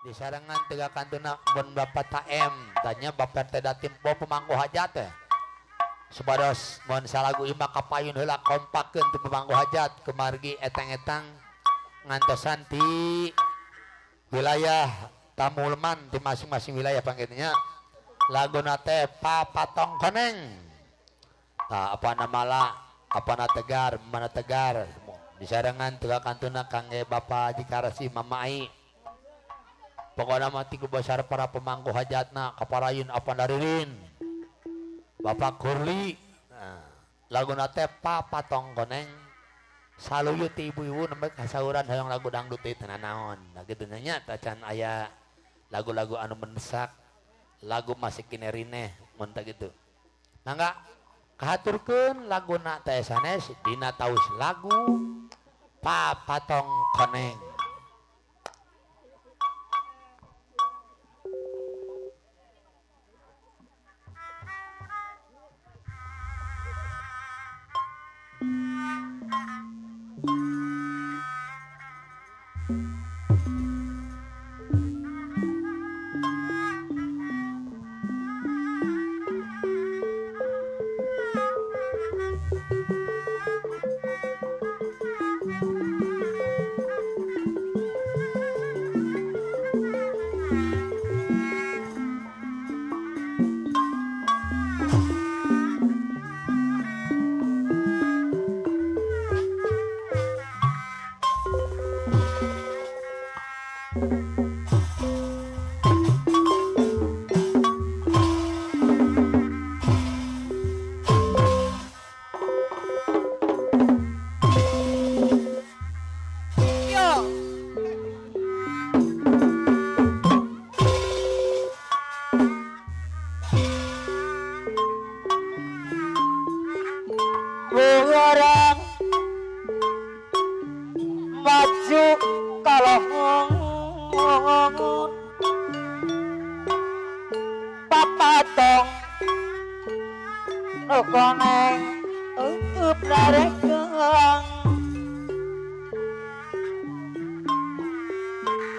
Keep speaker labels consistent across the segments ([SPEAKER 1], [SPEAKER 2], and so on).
[SPEAKER 1] di sarangan tiga kantuna mun bapak taem tanya bapak teh datim bawa pemangku hajat teh supados mun salagu imah kapayun heula kompakeun teu pemangku hajat kemargi etang-etang ngantosan ti wilayah Tamulman di masing-masing wilayah pangkitnya laguna teh Papatong Koneng nah apa namala apa na tegar mana tegar di sarangan tiga kantuna kangge bapak Jikarasi Mamai pokoknya mati kubasar para pemangku hajatna kaparayun apa daririn bapak Kurli nah, laguna teh Papatong Koneng saluyut ti ibu-ibu nembe kasauran hayang lagu dangdut teh tenan naon nah kitu nya tacan aya lagu-lagu anu mendesak lagu masih kinerine mun teh gitu mangga kahaturkeun laguna teh sanes dina taus lagu Papatong Koneng.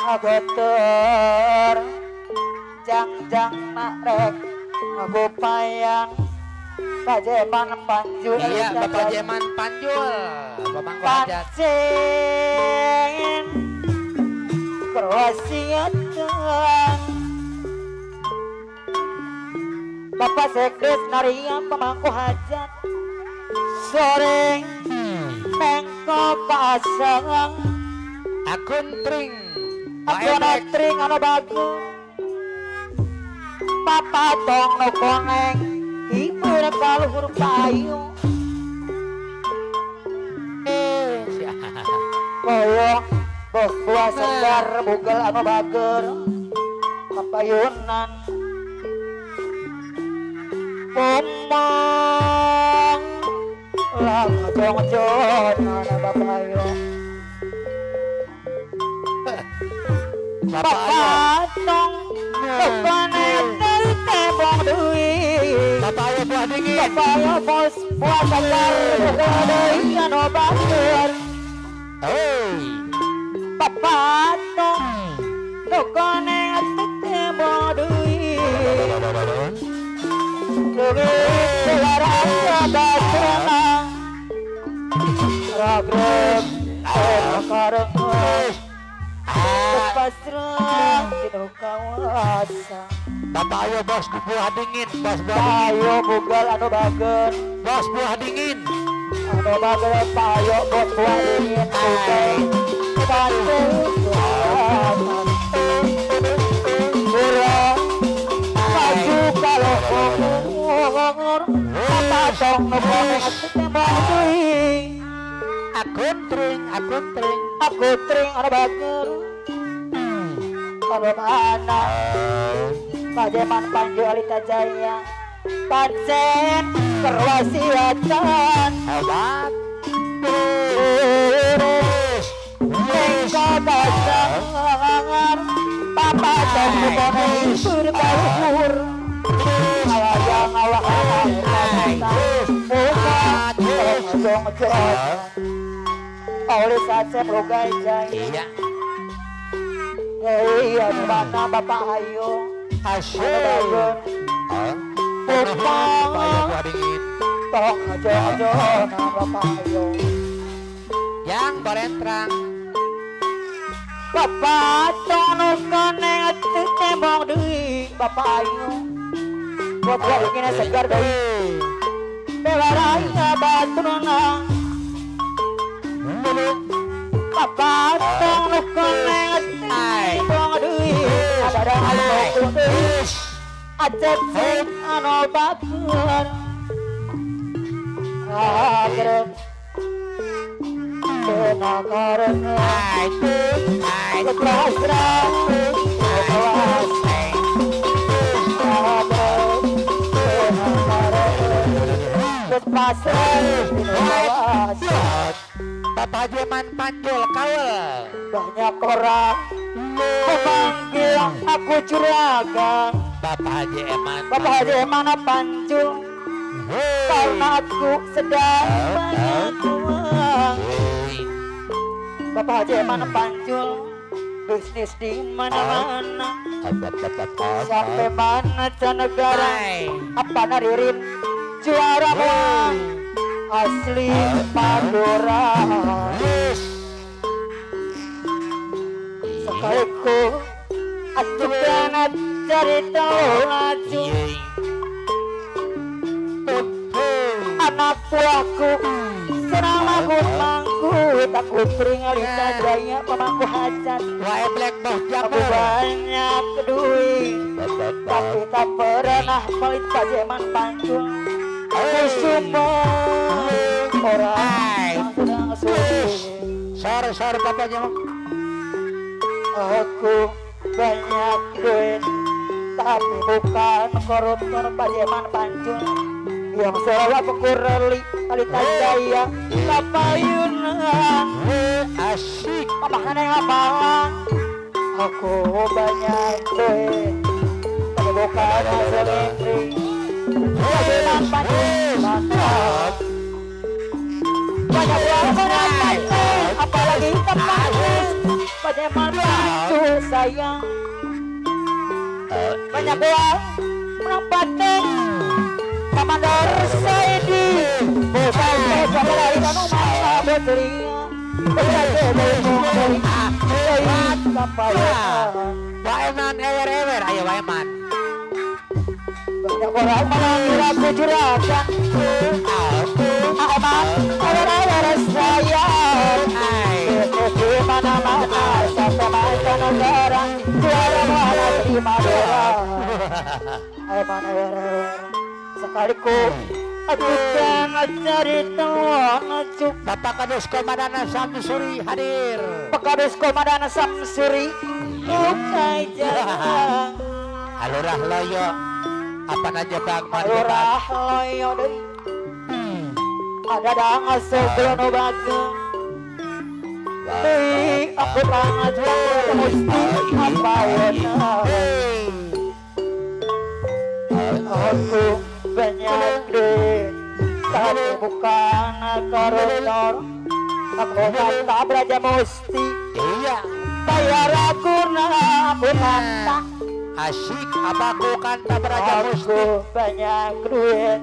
[SPEAKER 2] Agoter jang-jang nakrek ngagupayang Pajeman Panjul
[SPEAKER 1] iya Bapak Jeman Panjul pemangku hajat
[SPEAKER 2] pancen kerwasiatan Bapak Sekdes Naria pemangku hajat sore mengko pasang
[SPEAKER 1] akun tring
[SPEAKER 2] tring anu bagus Papatong no koneng ibu na kaluhur payu kaya bahwa segar bugal anu bager kapayunan pomang lang jong-jong ana bapayo Papatong kepanen dari tembong duit
[SPEAKER 1] Bapak ayo buah dingin
[SPEAKER 2] Bapak ayo bos buah segar dari anu bager Papatong kepanen dari tembong duit duit selarang baterang ragreg kareng pasrah gitu kawasa
[SPEAKER 1] Bapak ayo bos buah dingin bos buah
[SPEAKER 2] payo bugal anu bager
[SPEAKER 1] bos buah dingin
[SPEAKER 2] anu bager payo bos buah dingin bugal batu kurang maju kalau ngomong Papatong ngomong tembak duit
[SPEAKER 1] akun tring
[SPEAKER 2] aku tring anu bager anu mana Pajeman Panju Alita Jaya pancen kerwasiatan
[SPEAKER 1] obat
[SPEAKER 2] mengko pasangan Papatong ngomong berbaur awayang awak muka jong-jong oleh saja rogai jaya
[SPEAKER 1] iya
[SPEAKER 2] Iya di mana Bapak Ayu
[SPEAKER 1] Asyik.
[SPEAKER 2] Bagun
[SPEAKER 1] Apa yang gua dingin?
[SPEAKER 2] Tok aja nah Bapak Ayu
[SPEAKER 1] Yang berentrang.
[SPEAKER 2] Bapak tono koneng tembong deui Bapak Ayu buat ingin segar deui bewaranya baturna Bapak tono koneng tembong deui ada anu deui acet anu batur agar karena
[SPEAKER 1] Bapak Jeman Panjul kaul.
[SPEAKER 2] banyak orang memanggil aku juragan
[SPEAKER 1] Bapak Jeman.
[SPEAKER 2] Bapak Haji mana Panjul karena aku sedang banyak uang Bapak Haji mana Panjul bisnis di mana-mana sampai mana negara apa naririn juara uang asli Madura sekaliku aku pengen cerita laju anak buahku senang mangku takut peringali sajaya pemangku hajat
[SPEAKER 1] Wae black box
[SPEAKER 2] aku
[SPEAKER 1] jamu.
[SPEAKER 2] banyak duit tapi tak pernah pelit Pajeman Panjul aku semua orang yang sedang sulit
[SPEAKER 1] Sore Bapak Jeman.
[SPEAKER 2] aku banyak duit tapi bukan koruptor Pajeman Panjul yang selalu pekureli kalita jaya kapayunan
[SPEAKER 1] Asyik.
[SPEAKER 2] papakan yang lapangan aku banyak duit tapi bukan hasil istri Pajeman Panjul mantap banyak uang menang apalagi kepala Pajeman Panjul sayang banyak uang menang paten Kamandar Saidi bukan mega dari kanu masa betelia berada dari Said kapayan
[SPEAKER 1] Waeman ewer ayo Waeman.
[SPEAKER 2] banyak orang memanggil aku juragan aman ewer saya di mana-mana sampai mancanegara juara mana di Madura aman ewer sekaliku aku jangan cari tahu ngajuk
[SPEAKER 1] Bapak Kadus Komandan Samsuri hadir.
[SPEAKER 2] Pakadus Komandan Samsuri bukai jalan
[SPEAKER 1] Alurah loyo. Apa aja Bang
[SPEAKER 2] alurah loyo deui ada dang sebelum bageng deui aku tangan mesti apa aku banyak duit tapi bukan koruptor aku kata Braja Musti
[SPEAKER 1] Iya.
[SPEAKER 2] bayar aku aku kata
[SPEAKER 1] Asyik abaku kanta Braja Musti.
[SPEAKER 2] aku banyak duit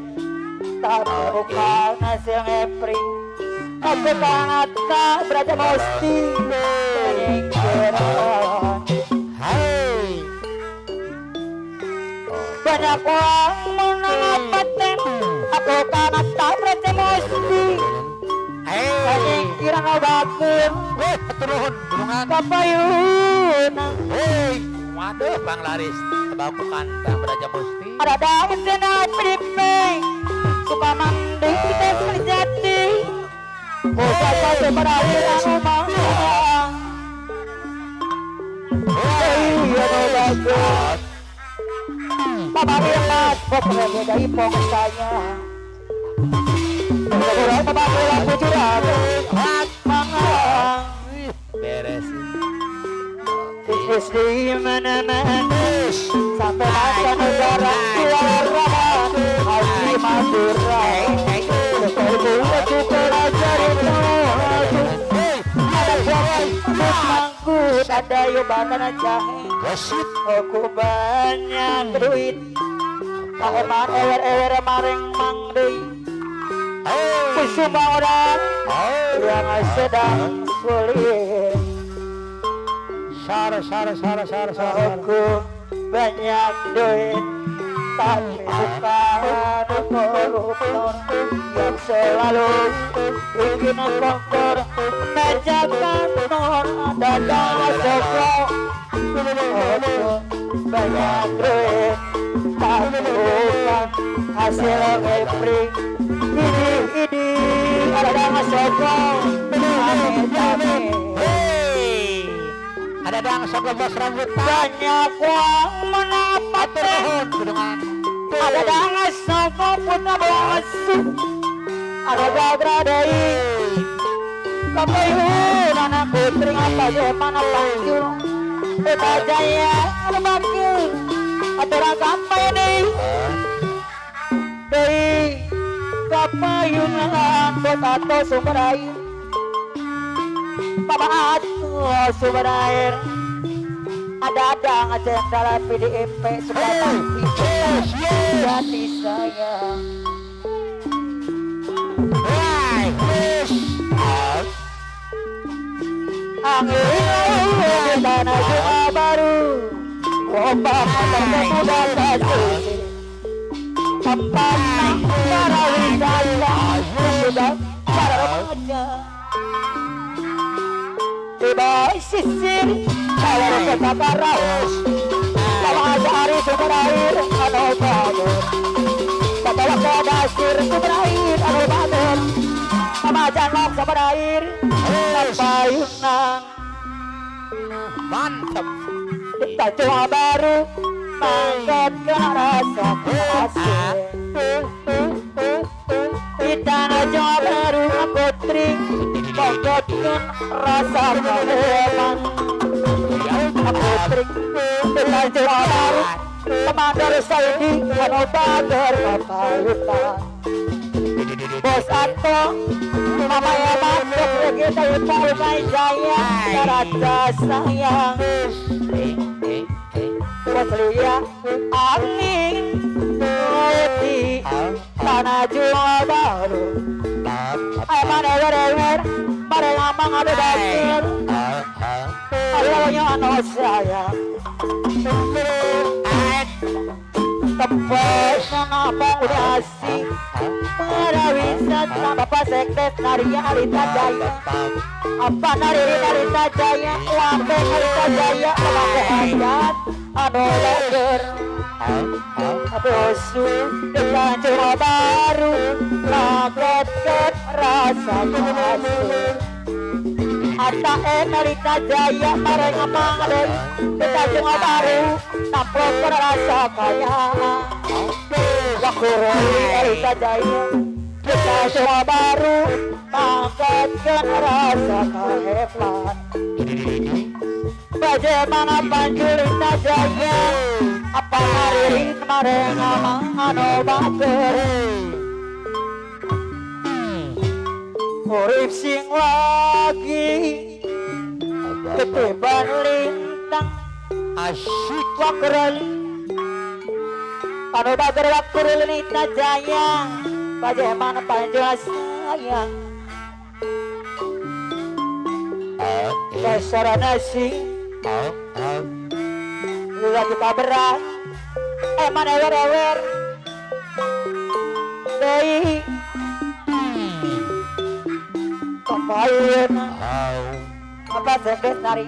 [SPEAKER 2] tapi bukan hasil ngepring aku kata Braja Musti penyingkiran
[SPEAKER 1] Hai.
[SPEAKER 2] banyak uang menang paten aku kata Braja Musti penyingkiran obatun
[SPEAKER 1] Turun burungan.
[SPEAKER 2] kapayunan
[SPEAKER 1] Hei. Waduh Bang Laris. Abaku kanta Braja Musti.
[SPEAKER 2] ada daun senang pripe suka mandi kita sejati bukan saja pada aliran rumah iya bagus Bapak Bimas pokoknya dari pokoknya Bapak Bapak aku juragan hak mangang
[SPEAKER 1] Beres.
[SPEAKER 2] bisnis di mana-mana sampai mancanegara keluar raman haji Madura sekolah juga pelajari ada buat mangku ada yubatan jahe.
[SPEAKER 1] Wasit.
[SPEAKER 2] Aku banyak duit. Paheman ewer-ewer maring mang deui. Kusuma orang yang sedang sulit.
[SPEAKER 1] Sar.
[SPEAKER 2] Aku banyak duit, tapi bukan koruptor yang selalu bikin kotor meja kantor dadang soko. Aku banyak duit, tapi bukan hasil ngepring. Ini ada dadang soko, ame-ame.
[SPEAKER 1] Ada dang sok bos rambut
[SPEAKER 2] Banyak uang menapak
[SPEAKER 1] turun gedungan.
[SPEAKER 2] ada dangas soko putra bangsu ada gagradai kapayun anak putri apa mana panggil eta jaya ada bakil atau sampai nih dari kapayun angkot atau sumber air Papa atau sumber air ada ngajak dalam PDMP supaya hati sayang. Angin tanah Jawa baru, ombak terpemuda kasih. Tempat para wisata sudah para remaja. Tiba sisir kalau kota Karawas, lama hari sumber air anu badur. Bawa kodasir sumber air anu badur. Sama janok sumber air payunang.
[SPEAKER 1] Mantap.
[SPEAKER 2] Kita Jawa baru mangkat ke rasa kasih. Kita Jawa baru aku tring mangkatkan rasa keheman. Aku tring kita Jawa baru Commander Saidi anu bager kapayutan. Bos Anto Mama ya masuk kita ipal mai jaya raja sayang. Bos Lia angin di tanah Jawa baru. Aman ewer bareng amang ada dasar. Ayonya anu sayang. Tempat mengapa udah asing para wisata Bapak Sekdes Naria Alita Jaya apa Nariri Alita Jaya Lambe Alita Jaya Lambe Hayat anu lager Bosu dengan Jawa baru Laget rasa kasih Ata Alita Jaya bareng amang ada kita Jawa baru Namplok rasa kaya Wakuroi Alita Jaya kita Jawa baru Mangkatkan rasa keheblan Bagaimana Panjulita Jaya Apa haririn mareng amang anu bager Urip sing lagi ketiban lintang
[SPEAKER 1] Asyik.
[SPEAKER 2] wakurul anu bager wakurul nita jaya bagaimana panjang sayang dasar nasi lagi berat eman ewer dari kapayun apa sekretari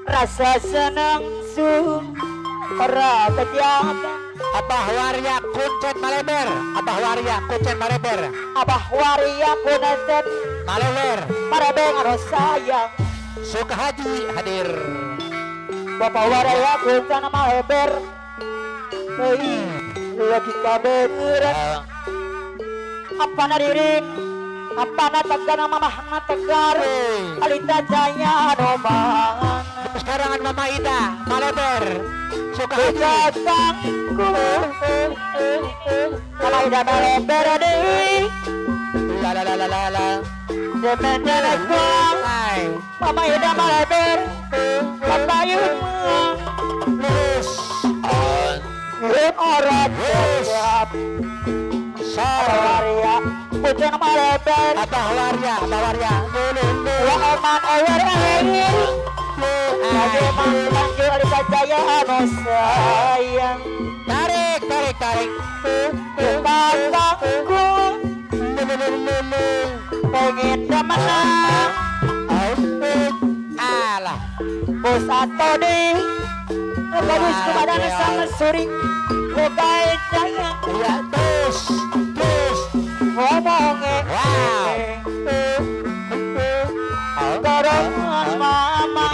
[SPEAKER 2] rasa senang sun ora kejahatan
[SPEAKER 1] Abah waria kuncen maleber. Abah waria kuncen maleber.
[SPEAKER 2] abah waria kunaset
[SPEAKER 1] Maleber.
[SPEAKER 2] marebeng anu sayang
[SPEAKER 1] Suka haji hadir.
[SPEAKER 2] bapak waria kuncen maleber lagi kabeneran apa nadirin apa na tegar mamah tegar Alita Jaya anu mangan
[SPEAKER 1] Sekarang Mama Ida maleber. Suka haji.
[SPEAKER 2] datangku Mama Ida maleber deui
[SPEAKER 1] La.
[SPEAKER 2] sebenarnya kuang Mama Ida Malaber Papa Yuma orang siap Sawaria Pucun Malaber
[SPEAKER 1] Abah waria
[SPEAKER 2] Waman awar angin Bagaimana lanjut Alisa Jaya anu sayang
[SPEAKER 1] tarik
[SPEAKER 2] Bapakku pengen menang
[SPEAKER 1] alah
[SPEAKER 2] bos atau deh bagus kepada sama suri baik saya
[SPEAKER 1] ya terus
[SPEAKER 2] ngomongnya dorongan mama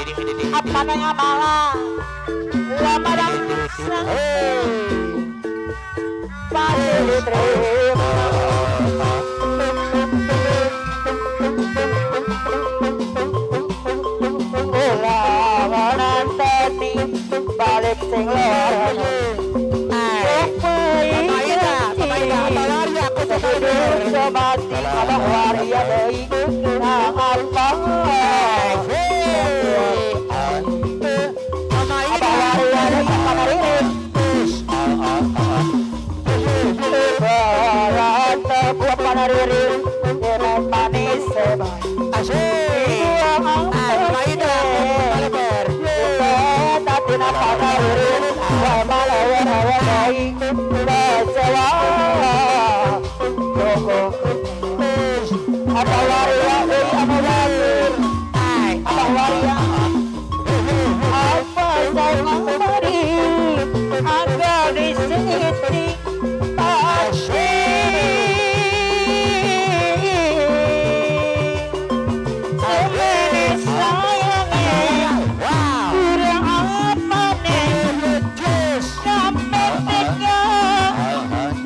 [SPEAKER 2] apa nanya malah lama dan pasti diterima lawanan tani balik sing loro Mati abang waria deui nang apa abang waria deui panaririn barat buat panaririn dengan manis sebay tatina panaririn malawan awalai bacawa apa waria apa warir apa waria apa saya mari agar disiti pasti semene sayangnya kurang apa nih sampai tiga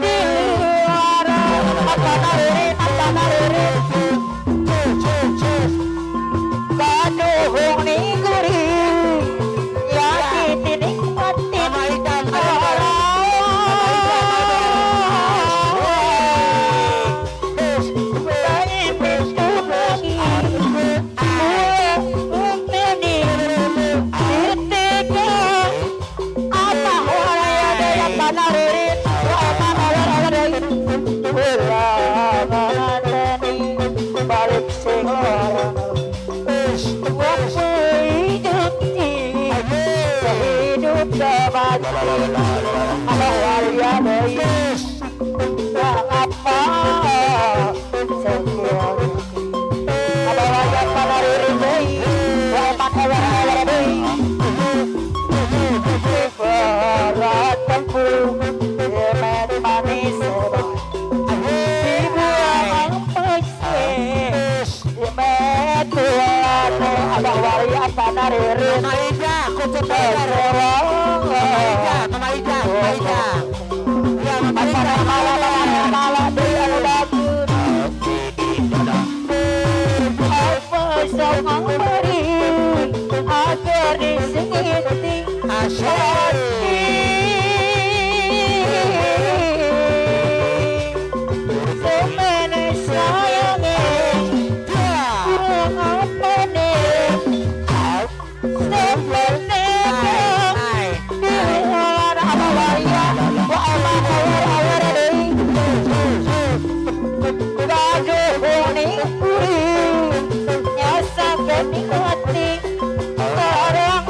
[SPEAKER 2] di luar apa naririn Kaduhong ni guri Yakin dinikmatin Baik itu lagi Umeni Ditika Apa orang ada yang panaririn Apa orang ada Ulangan tani Balik sing orang hidup dapat apa waria deui apa sekian apa waria panaririn deui waman awar deui berat tempur jemet manis dibuang pesis jemet tuane apa waria panaririn agar disingiti hati semene sayangnya kurang apa nih sebenarnya apa waria wa aman awar deui gaduh ni puri nyasa kenikmati orang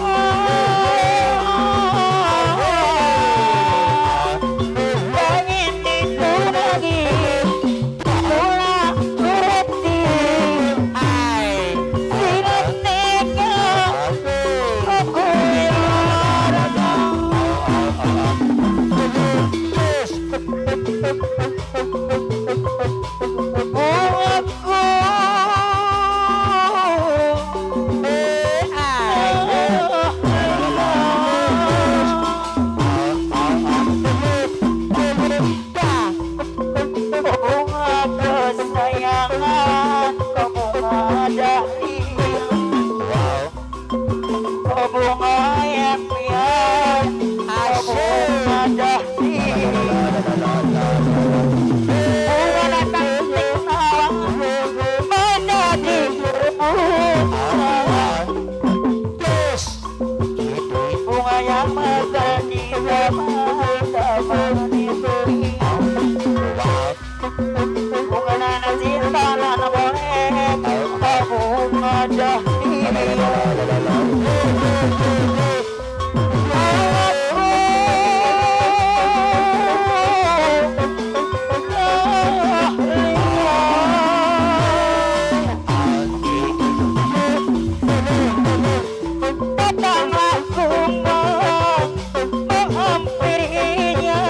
[SPEAKER 2] mekar di teman-teman itu bukan anak cinta anak boleh bunga datanglah kumbang menghampirinya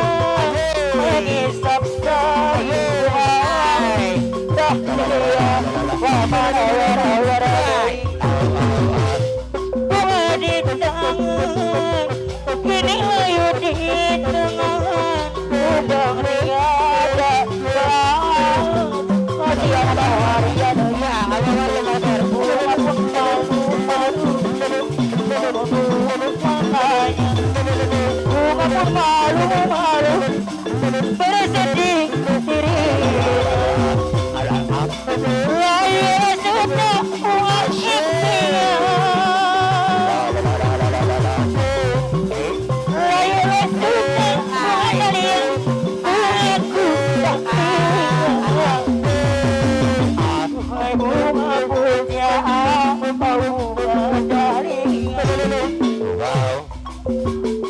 [SPEAKER 2] mengisap sayuran dahlia wabarakatuh bunga di tangan kini ayu di tangan kumbang tiada kasihan bahaya dunia bunga pun malu-malu bunga pun malu-malu bersedih diri layu sudah bunga layu sudah bunga dia aku tak hai bunga punya apa bunga dahlia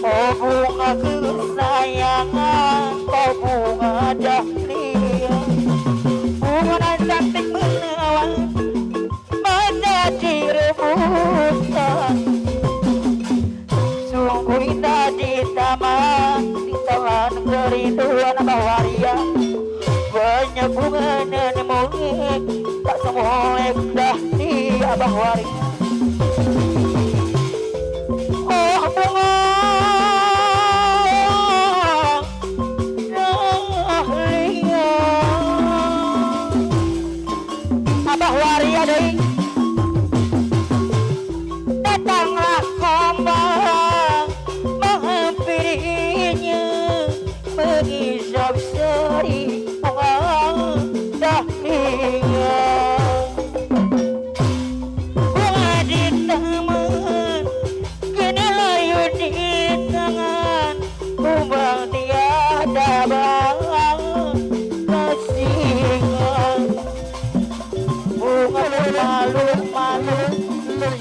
[SPEAKER 2] oh bunga kesayangan kau bunga dahlia bunga cantik menawan menjadi rebutan sungguh indah di taman kerinduan bahagia banyak bunga nenek moyang tak semua indah di abah waris oh bunga dahlia abah waria deui datanglah kumbang menghampirinya mengisap seri bunga dahlia bunga di taman kini layu di tangan kumbang tiada bang kasihan bunga pun malu-malu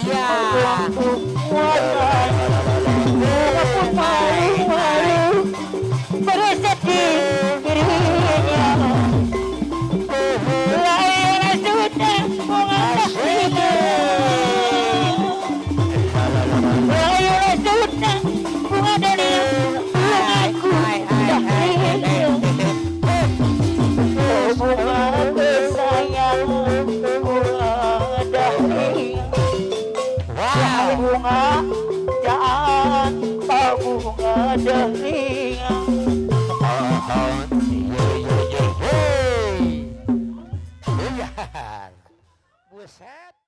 [SPEAKER 2] ya bunga pun malu-malu bersedih dirinya lain sudah bunga dahlia lain sudah bunga dahlia aku dahlia bunga kesayangan bunga dahlia bunga jangan bunga dahlia